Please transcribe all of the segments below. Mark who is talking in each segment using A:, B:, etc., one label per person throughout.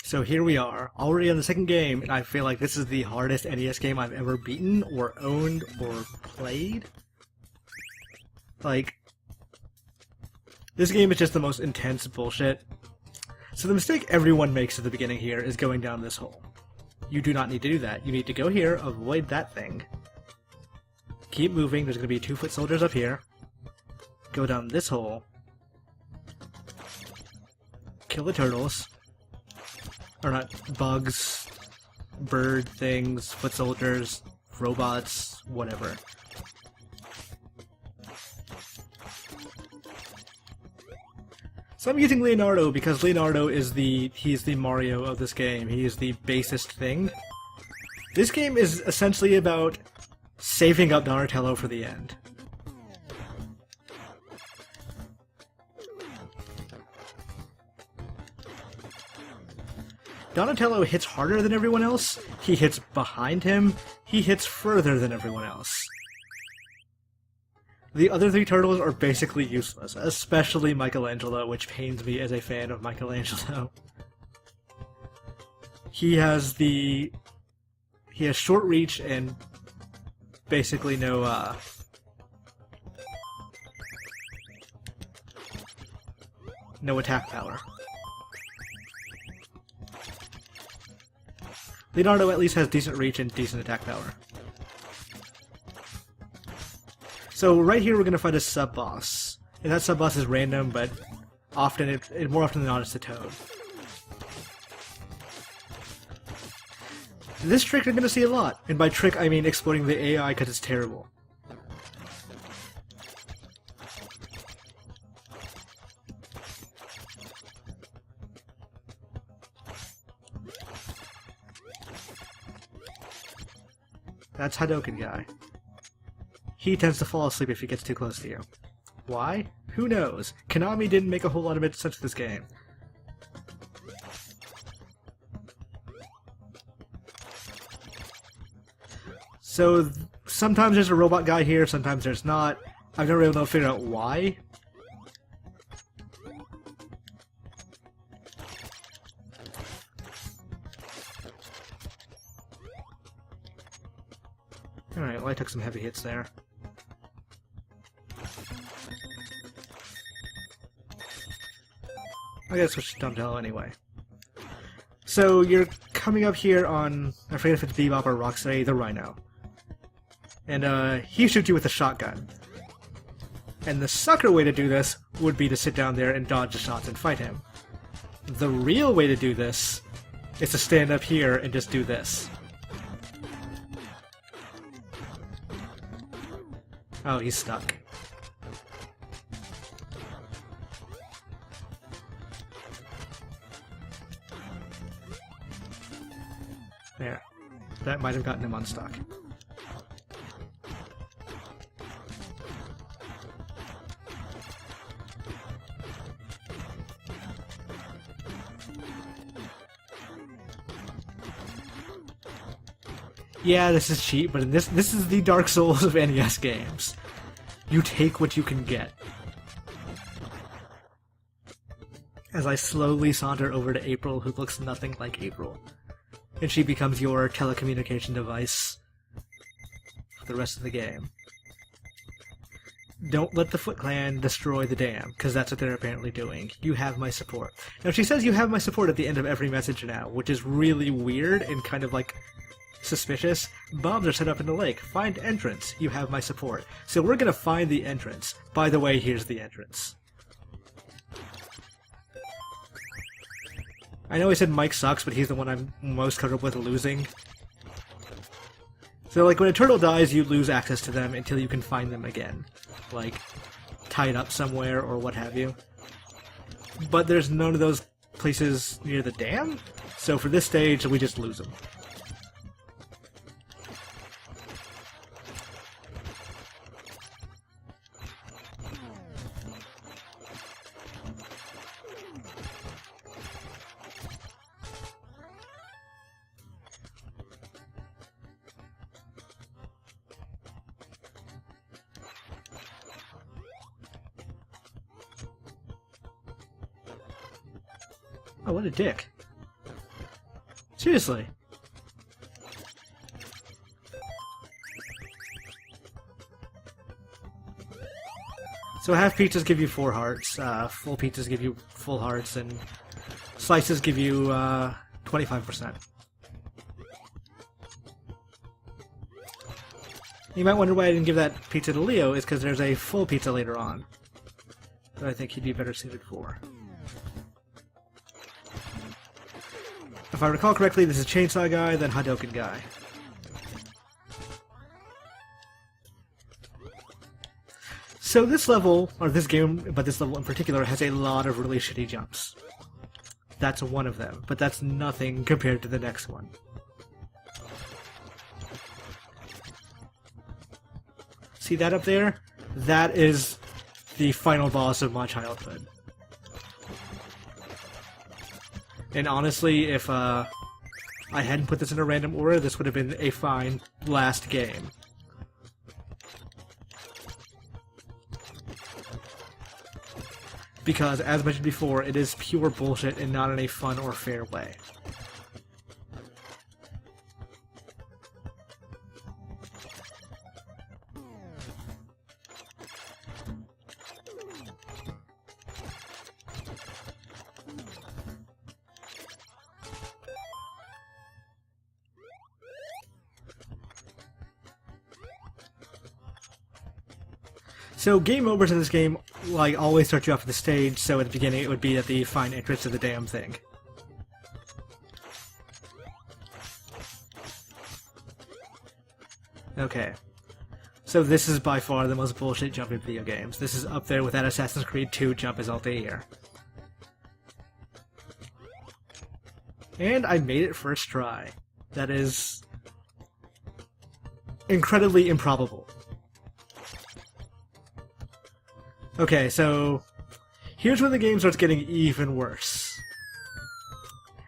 A: So here we are, already on the second game, and I feel like this is the hardest NES game I've ever beaten, or owned, or played. Like, this game is just the most intense bullshit. So the mistake everyone makes at the beginning here is going down this hole. You do not need to do that. You need to go here, avoid that thing. Keep moving, there's going to be 2-foot soldiers up here. Go down this hole. Kill the turtles. Or not, bugs, bird things, foot soldiers, robots, whatever. So I'm using Leonardo because Leonardo is he's the Mario of this game. He is the basest thing. This game is essentially about saving up Donatello for the end. Donatello hits harder than everyone else, he hits behind him, he hits further than everyone else. The other three turtles are basically useless, especially Michelangelo, which pains me as a fan of Michelangelo. He has short reach and basically no attack power. Leonardo at least has decent reach and decent attack power. So right here we're going to find a sub-boss. And that sub-boss is random, but more often than not it's a toad. This trick you're going to see a lot, and by trick I mean exploiting the AI because it's terrible. That's Hadouken guy. He tends to fall asleep if he gets too close to you. Why? Who knows? Konami didn't make a whole lot of sense of this game. So, sometimes there's a robot guy here, sometimes there's not. I've never been able to figure out why. Alright, well I took some heavy hits there. I gotta switch to Donatello anyway. So you're coming up here on, I forget if it's Bebop or Rocksteady, the Rhino. And he shoots you with a shotgun. And the sucker way to do this would be to sit down there and dodge the shots and fight him. The real way to do this is to stand up here and just do this. Oh, he's stuck. There. That might have gotten him unstuck. Yeah, this is cheap, but this is the Dark Souls of NES games. You take what you can get. As I slowly saunter over to April, who looks nothing like April. And she becomes your telecommunication device for the rest of the game. Don't let the Foot Clan destroy the dam, because that's what they're apparently doing. You have my support. Now, she says you have my support at the end of every message now, which is really weird and kind of like suspicious. Bombs are set up in the lake. Find entrance. You have my support. So we're gonna find the entrance. By the way, here's the entrance. I know I said Mike sucks, but he's the one I'm most comfortable with losing. So, like, when a turtle dies, you lose access to them until you can find them again. Like, tied up somewhere or what have you. But there's none of those places near the dam, so for this stage, we just lose them. Oh, what a dick. Seriously. So half pizzas give you 4 hearts, full pizzas give you full hearts, and slices give you 25%. You might wonder why I didn't give that pizza to Leo, is because there's a full pizza later on that I think he'd be better suited for. If I recall correctly, this is Chainsaw Guy, then Hadoken Guy. So this level, or this game, but this level in particular, has a lot of really shitty jumps. That's one of them, but that's nothing compared to the next one. See that up there? That is the final boss of my childhood. And honestly, if I hadn't put this in a random order, this would have been a fine last game. Because, as mentioned before, it is pure bullshit and not in a fun or fair way. So game overs in this game, like, always start you off at the stage, so at the beginning it would be at the fine entrance of the damn thing. Okay. So this is by far the most bullshit jump in video games. This is up there with that Assassin's Creed 2 jump is Altair. And I made it first try. That is incredibly improbable. Okay, so here's where the game starts getting even worse.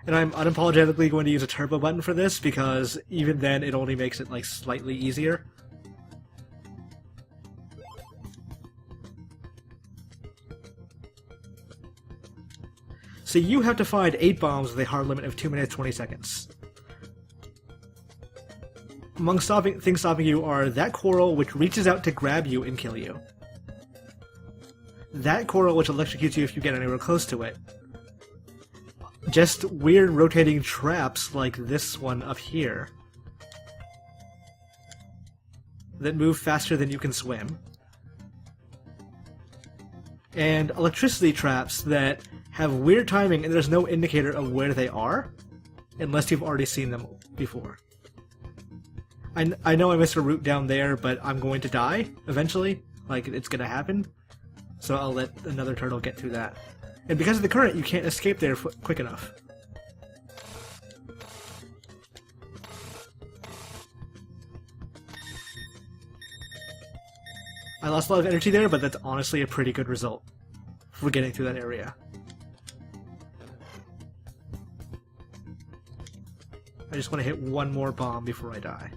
A: And I'm unapologetically going to use a turbo button for this, because even then it only makes it, like, slightly easier. So you have to find 8 bombs with a hard limit of 2 minutes 20 seconds. Among things stopping you are that coral, which reaches out to grab you and kill you. That coral, which electrocutes you if you get anywhere close to it. Just weird rotating traps like this one up here that move faster than you can swim. And electricity traps that have weird timing and there's no indicator of where they are unless you've already seen them before. I know I missed a route down there, but I'm going to die eventually. Like, it's gonna happen. So I'll let another turtle get through that. And because of the current, you can't escape there quick enough. I lost a lot of energy there, but that's honestly a pretty good result for getting through that area. I just want to hit one more bomb before I die.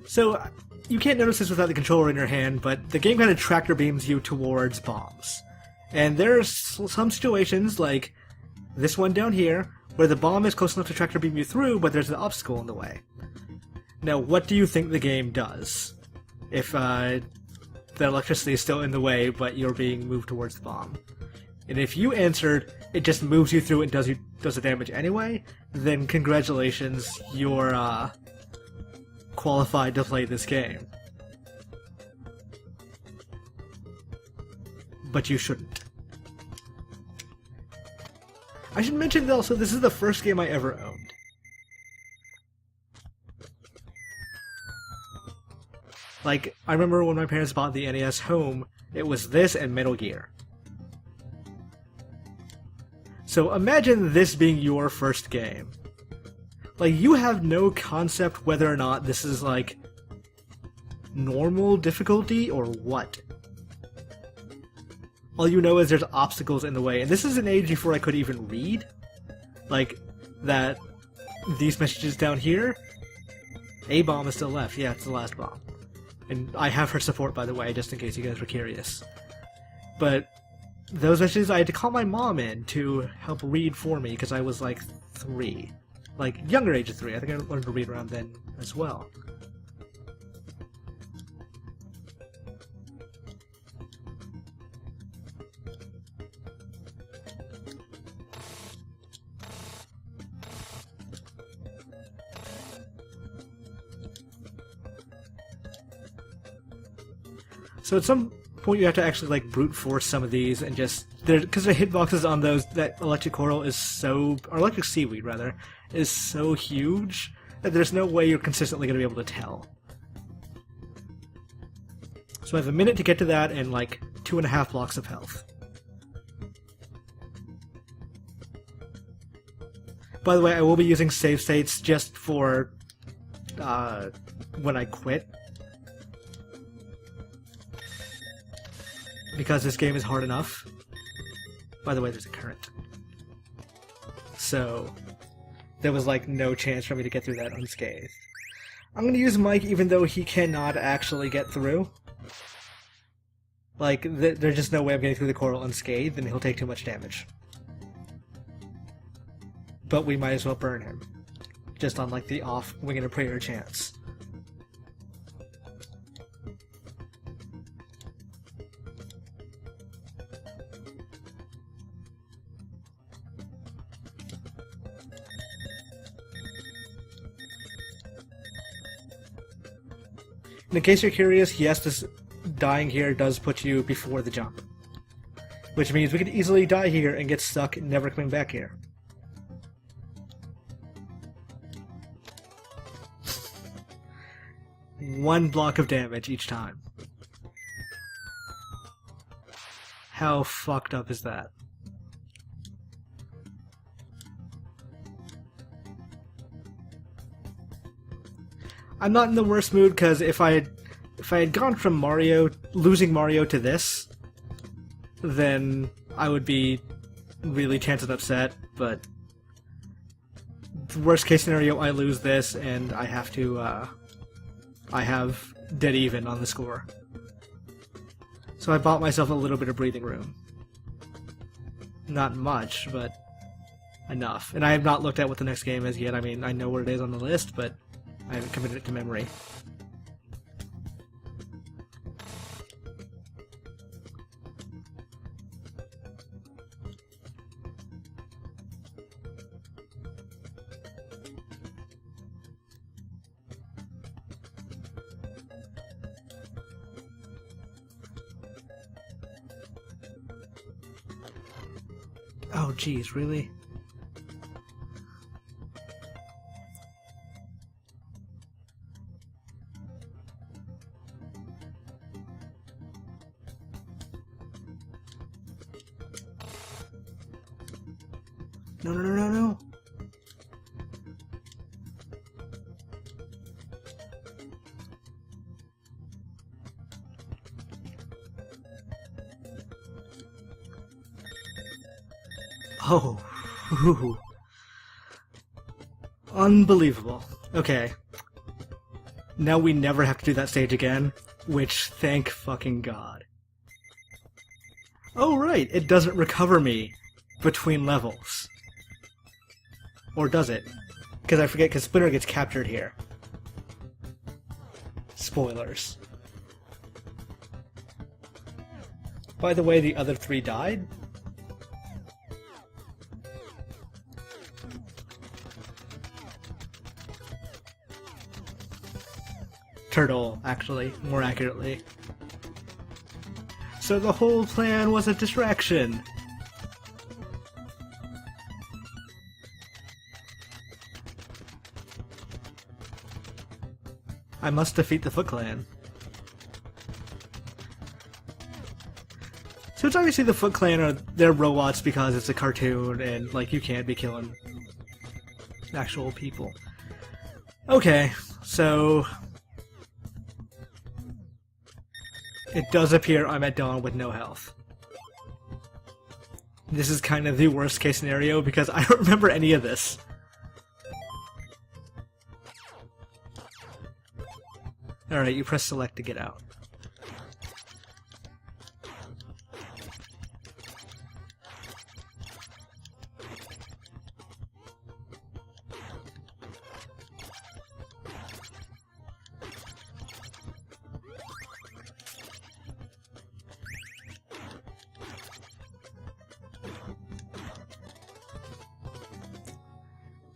A: So, you can't notice this without the controller in your hand, but the game kind of tractor beams you towards bombs. And there's some situations, like this one down here, where the bomb is close enough to tractor beam you through, but there's an obstacle in the way. Now, what do you think the game does if the electricity is still in the way, but you're being moved towards the bomb? And if you answered, it just moves you through and does the damage anyway, then congratulations, you're qualified to play this game. But you shouldn't. I should mention also, this is the first game I ever owned. Like, I remember when my parents bought the NES home, it was this and Metal Gear. So imagine this being your first game. Like, you have no concept whether or not this is, like, normal difficulty or what. All you know is there's obstacles in the way, and this is an age before I could even read. Like, that these messages down here. A bomb is still left. Yeah, it's the last bomb. And I have her support, by the way, just in case you guys were curious. But those messages, I had to call my mom in to help read for me, because I was like 3. Like, younger age of 3. I think I learned to read around then as well. So at some point you have to actually like brute force some of these and just because the hitboxes on those that electric coral is so or electric seaweed rather is so huge that there's no way you're consistently going to be able to tell. So I have a minute to get to that and like 2.5 blocks of health. By the way, I will be using save states just for when I quit. Because this game is hard enough. By the way, there's a current. So, there was like no chance for me to get through that unscathed. I'm gonna use Mike even though he cannot actually get through. Like, there's just no way I'm getting through the coral unscathed, and he'll take too much damage. But we might as well burn him. Just on like the off wing and a prayer chance. And in case you're curious, yes, this dying here does put you before the jump. Which means we could easily die here and get stuck never coming back here. One block of damage each time. How fucked up is that? I'm not in the worst mood because if I had gone from Mario, losing Mario to this, then I would be really tense and upset, but the worst case scenario, I lose this and I have to, I have dead even on the score. So I bought myself a little bit of breathing room. Not much, but enough. And I have not looked at what the next game is yet. I mean, I know what it is on the list, but I haven't committed it to memory. Oh, geez, really? No, no, no, no, no. Oh. Ooh. Unbelievable. Okay. Now we never have to do that stage again, which thank fucking God. Oh right, it doesn't recover me between levels. Or does it? Because I forget, because Splinter gets captured here. Spoilers. By the way, the other 3 died? Turtle, actually, more accurately. So the whole plan was a distraction! I must defeat the Foot Clan. So it's obviously the Foot Clan are they're robots because it's a cartoon and like you can't be killing actual people. Okay, so it does appear I'm at dawn with no health. This is kind of the worst case scenario because I don't remember any of this. Alright, you press select to get out.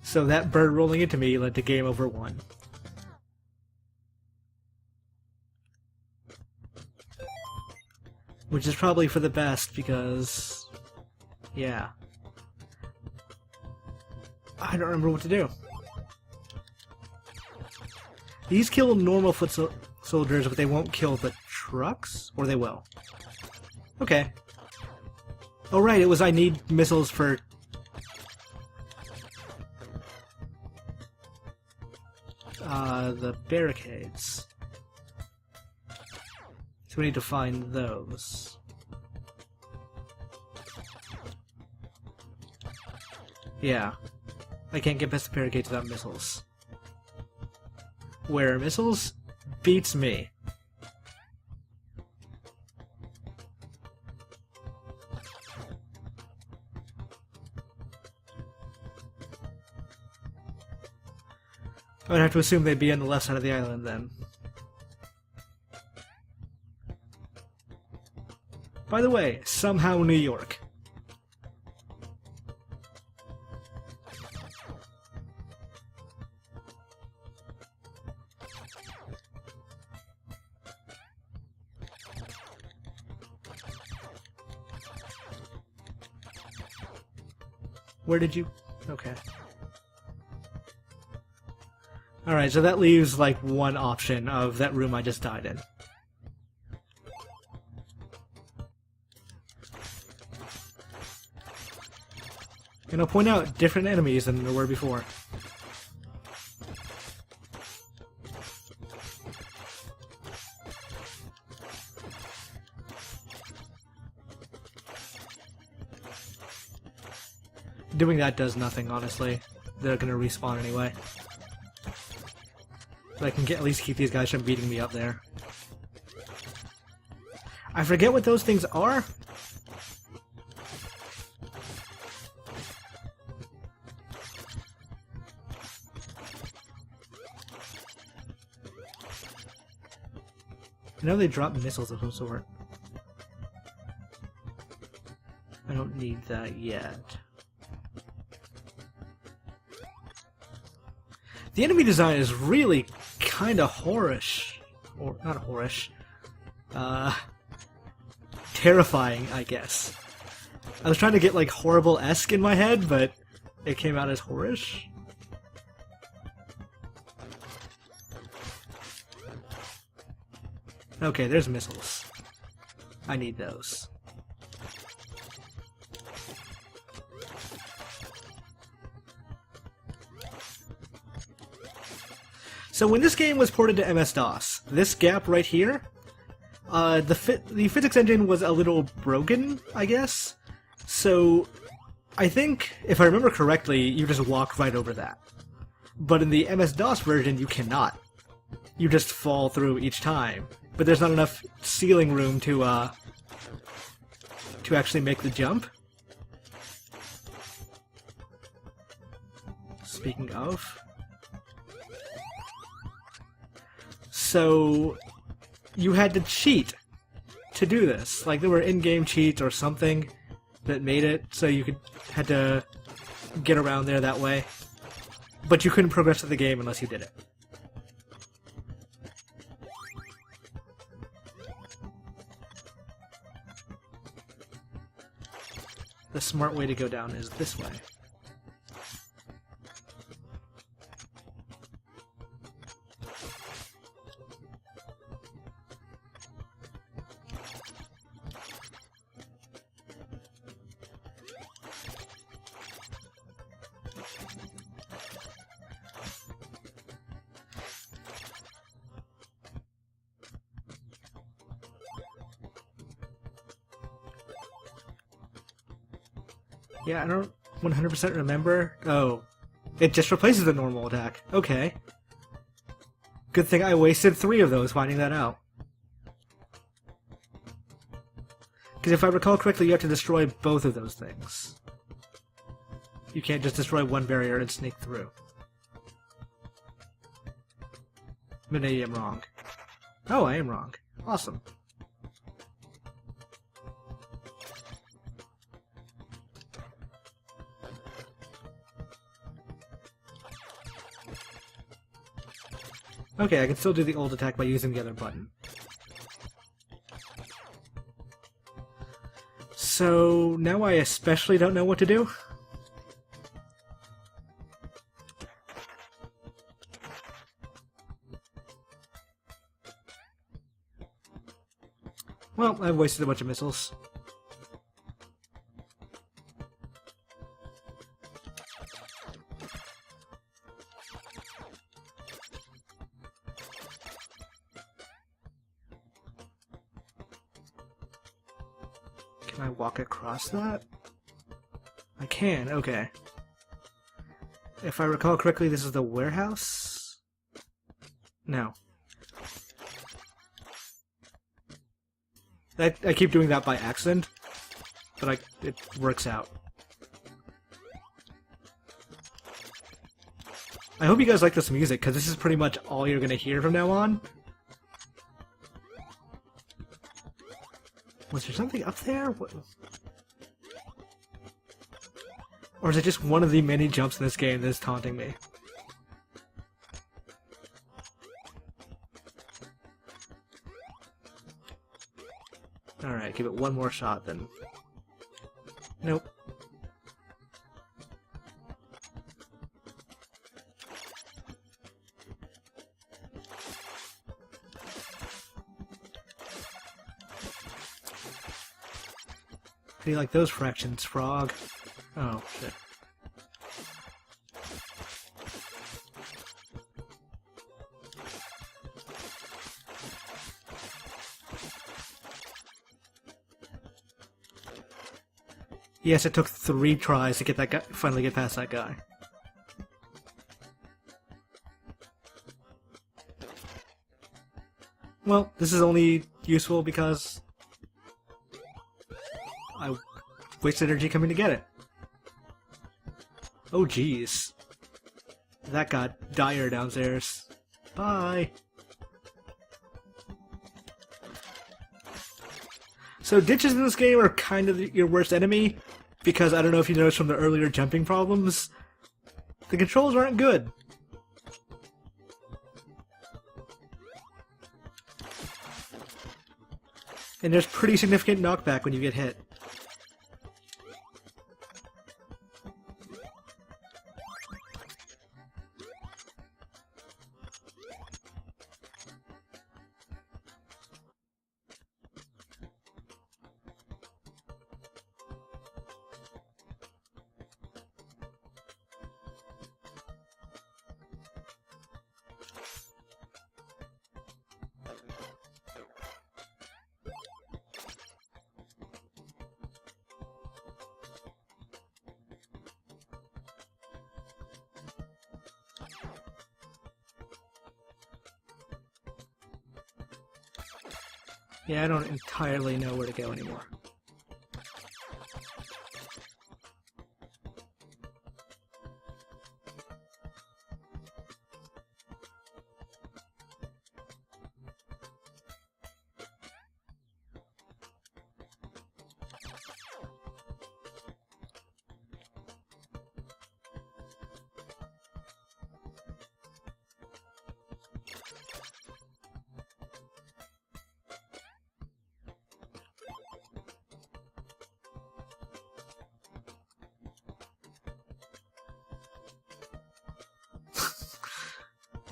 A: So that bird rolling into me led to game over 1. Which is probably for the best because... yeah. I don't remember what to do. These kill normal foot soldiers, but they won't kill the trucks? Or they will? Okay. Oh right, it was I need missiles for... the barricades. So we need to find those. Yeah. I can't get past the barricades without missiles. Where are missiles? Beats me. I would have to assume they'd be on the left side of the island then. By the way, somehow New York. Where did you... okay. Alright, so that leaves, like, one option of that room I just died in. And I'll point out different enemies than there were before. Doing that does nothing, honestly. They're gonna respawn anyway. But I can at least keep these guys from beating me up there. I forget what those things are. I know they drop missiles of some sort. I don't need that yet. The enemy design is really kinda horish. Or, not horish. Terrifying, I guess. I was trying to get, like, horrible-esque in my head, but it came out as horish. Okay, there's missiles. I need those. So when this game was ported to MS-DOS, this gap right here, the physics engine was a little broken, I guess. So I think, if I remember correctly, you just walk right over that. But in the MS-DOS version, you cannot. You just fall through each time. But there's not enough ceiling room to actually make the jump. Speaking of... So, you had to cheat to do this. Like, there were in-game cheats or something that made it so you had to get around there that way. But you couldn't progress to the game unless you did it. The smart way to go down is this way. Yeah, I don't 100% remember. Oh, it just replaces the normal attack. Okay. Good thing I wasted 3 of those finding that out. Because if I recall correctly, you have to destroy both of those things. You can't just destroy one barrier and sneak through. Maybe I'm wrong. Oh, I am wrong. Awesome. Okay, I can still do the old attack by using the other button. So, now I especially don't know what to do. Well, I've wasted a bunch of missiles. Can I walk across that? I can, okay. If I recall correctly, this is the warehouse? No. I keep doing that by accident, but it works out. I hope you guys like this music, because this is pretty much all you're going to hear from now on. Was there something up there? What? Or is it just one of the many jumps in this game that is taunting me? Alright, give it one more shot then. Nope. How do you like those fractions, frog? Oh, shit. Yes, it took 3 tries to get that guy, finally get past that guy. Well, this is only useful because I waste energy coming to get it. Oh jeez. That got dire downstairs. Bye! So ditches in this game are kind of your worst enemy, because I don't know if you noticed from the earlier jumping problems, the controls aren't good. And there's pretty significant knockback when you get hit. Yeah, I don't entirely know where to go anymore.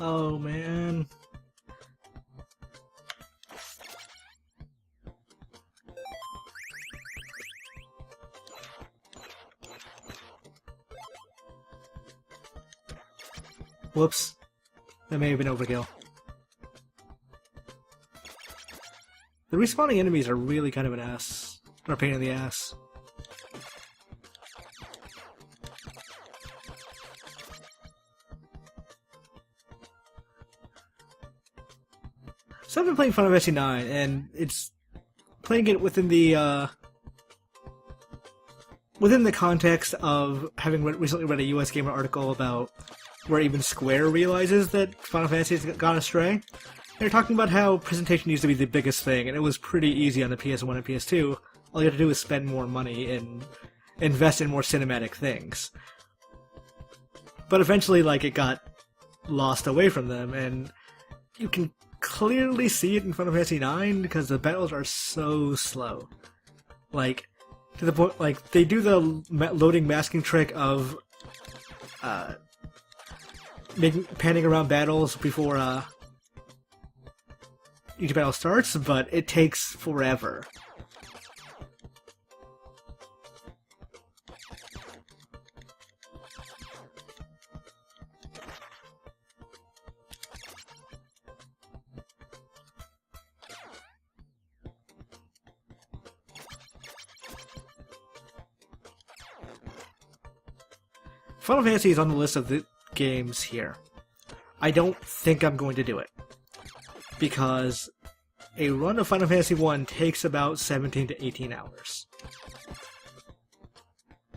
A: Oh man. Whoops. That may have been overkill. The respawning enemies are really kind of an ass. Or a pain in the ass. So I've been playing Final Fantasy IX, and it's playing it within the context of having recently read a US Gamer article about where even Square realizes that Final Fantasy has gone astray. They're talking about how presentation used to be the biggest thing, and it was pretty easy on the PS1 and PS2. All you had to do was spend more money and invest in more cinematic things. But eventually, like, it got lost away from them, and you can clearly see it in Final Fantasy IX because the battles are so slow. Like, to the point, like, they do the loading masking trick of panning around battles before each battle starts, but it takes forever. Final Fantasy is on the list of the games here. I don't think I'm going to do it, because a run of Final Fantasy 1 takes about 17 to 18 hours.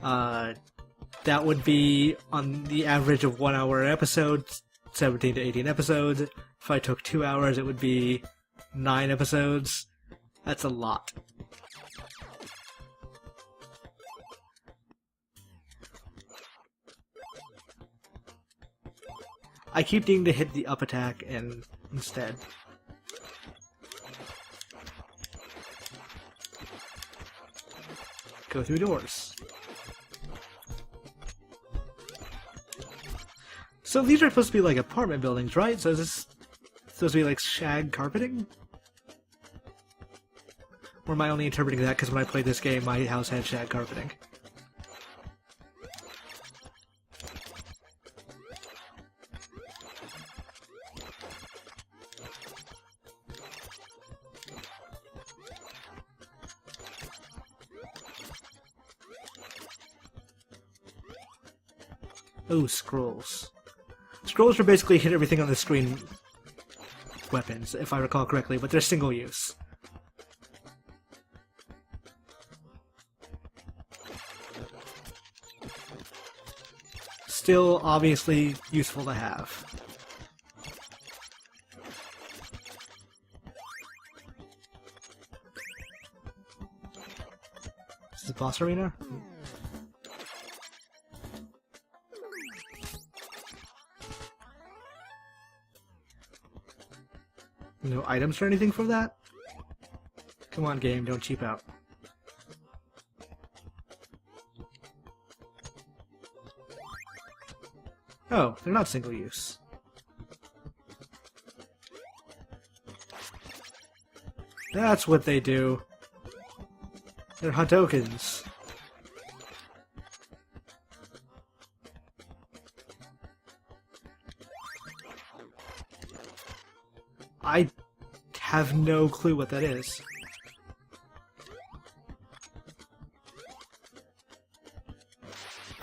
A: That would be on the average of 1 hour episodes, 17 to 18 episodes. If I took 2 hours, it would be 9 episodes. That's a lot. I keep needing to hit the up attack and instead. Go through doors. So these are supposed to be like apartment buildings, right? So is this supposed to be like shag carpeting? Or am I only interpreting that because when I played this game, my house had shag carpeting? Ooh, scrolls. Scrolls are basically hit everything on the screen weapons, if I recall correctly, but they're single use. Still obviously useful to have. This is the boss arena? No items or anything for that? Come on, game, don't cheap out. Oh, they're not single use. That's what they do. They're Hadokens. I have no clue what that is.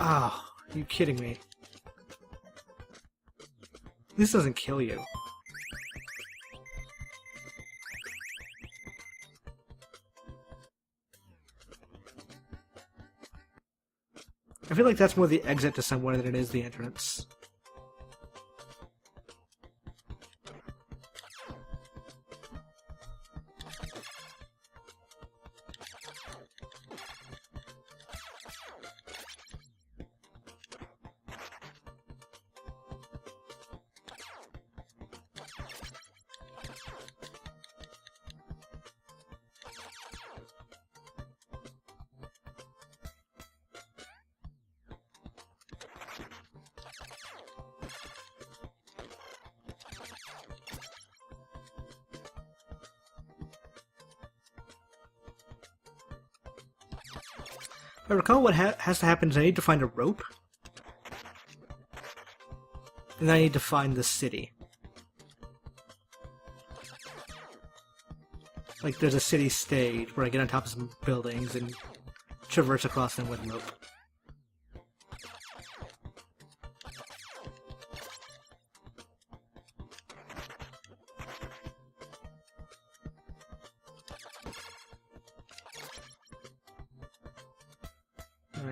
A: Oh, are you kidding me? This doesn't kill you. I feel like that's more the exit to somewhere than it is the entrance. If I recall, what has to happen is I need to find a rope, and then I need to find the city. Like, there's a city stage where I get on top of some buildings and traverse across them with rope.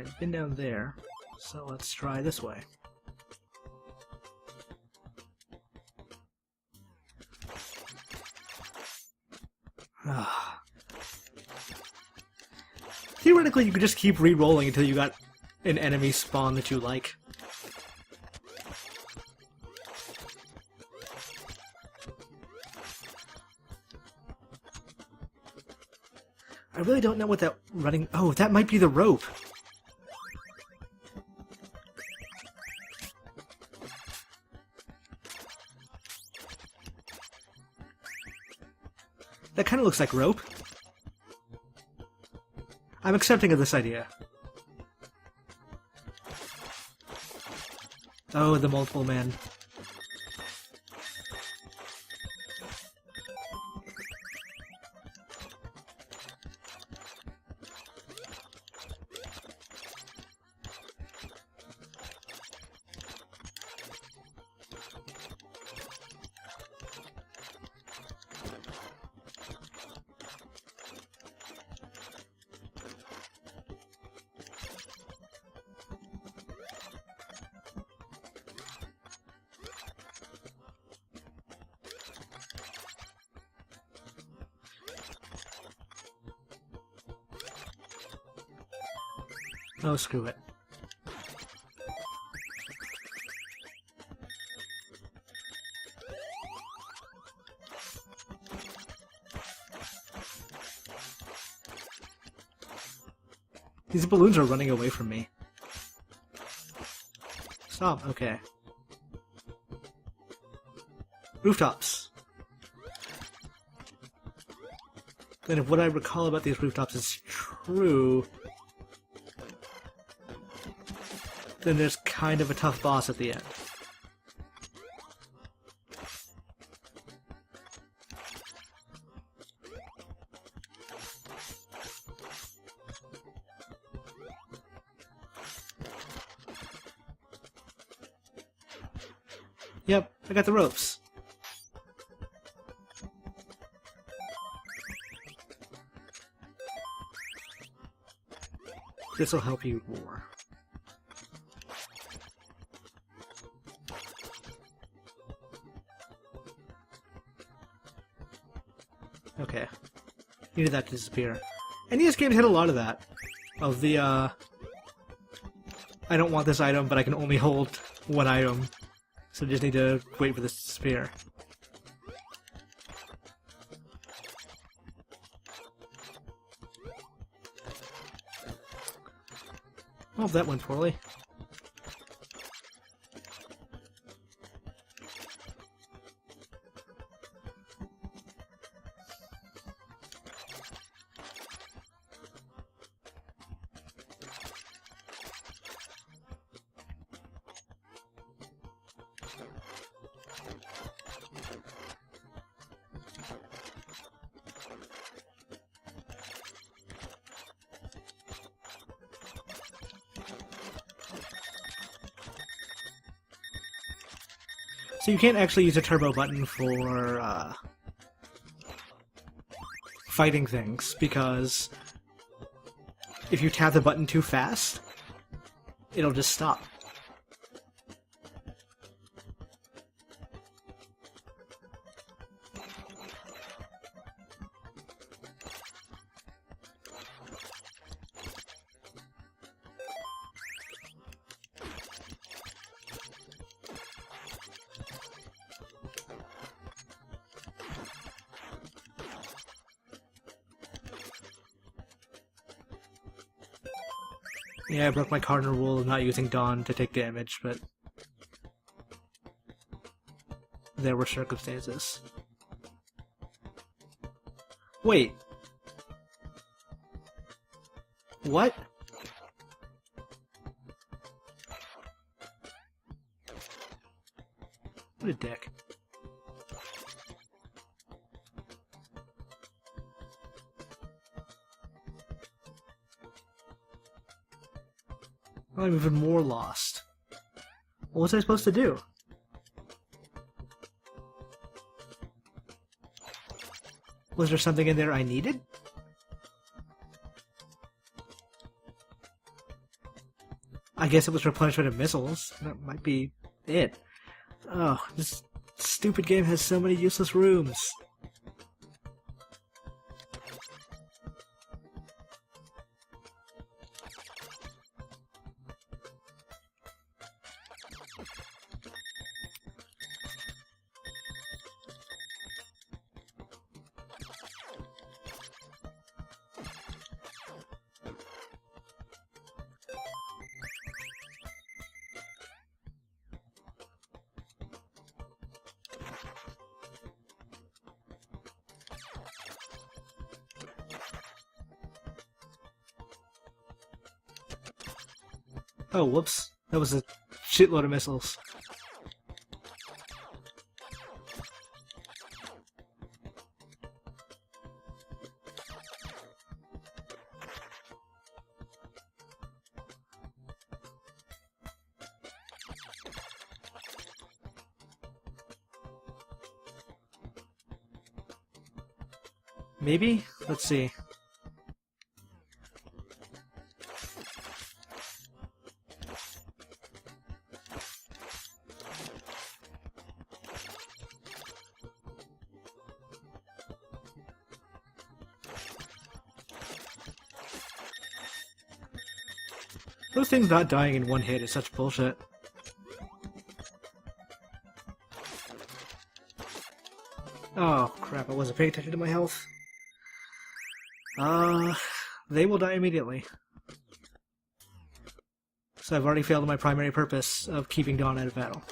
A: I've been down there, so let's try this way. Theoretically, you could just keep re-rolling until you got an enemy spawn that you like. I really don't know what that running... Oh, that might be the rope! That kind of looks like rope. I'm accepting of this idea. Oh, the multiple men. Oh, screw it. These balloons are running away from me. Stop, okay. Rooftops. Then if what I recall about these rooftops is true, then there's kind of a tough boss at the end. Yep, I got the ropes. This will help you more. Okay. Needed that to disappear. NES games had a lot of that. Of the, I don't want this item, but I can only hold one item. So I just need to wait for this to disappear. Oh, that went poorly. So you can't actually use a turbo button for fighting things, because if you tap the button too fast, it'll just stop. Yeah, I broke my cardinal rule of not using Dawn to take damage, but there were circumstances. Wait. What? What a dick. I'm even more lost. What was I supposed to do? Was there something in there I needed? I guess it was replenishment of missiles. That might be it. Oh, this stupid game has so many useless rooms. Oh, whoops. That was a shitload of missiles. Maybe? Let's see. Those things not dying in one hit is such bullshit. Oh, crap, I wasn't paying attention to my health. They will die immediately. So I've already failed my primary purpose of keeping Dawn out of battle.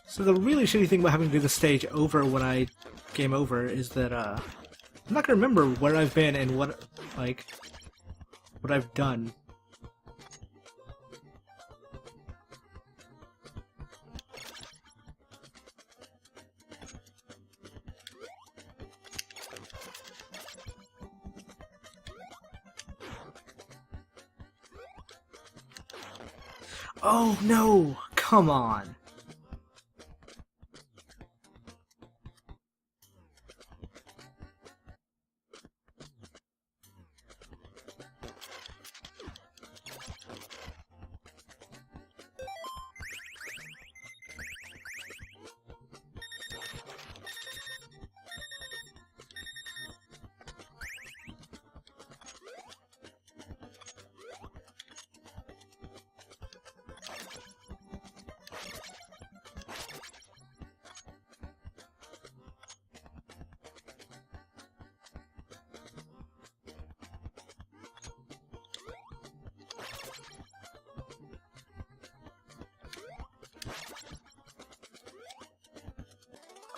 A: So the really shitty thing about having to do the stage over when I game over is that I'm not gonna remember where I've been and what I've done. Oh no! Come on!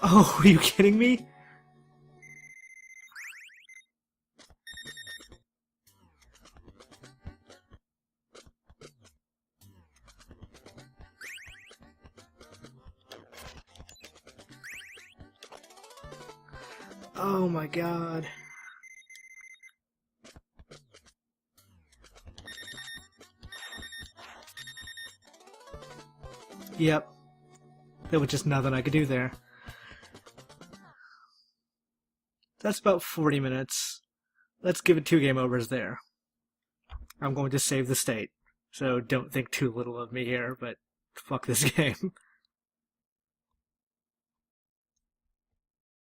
A: Oh, are you kidding me? Oh my god. Yep. There was just nothing I could do there. That's about 40 minutes. Let's give it 2 game overs there. I'm going to save the state, so don't think too little of me here, but fuck this game.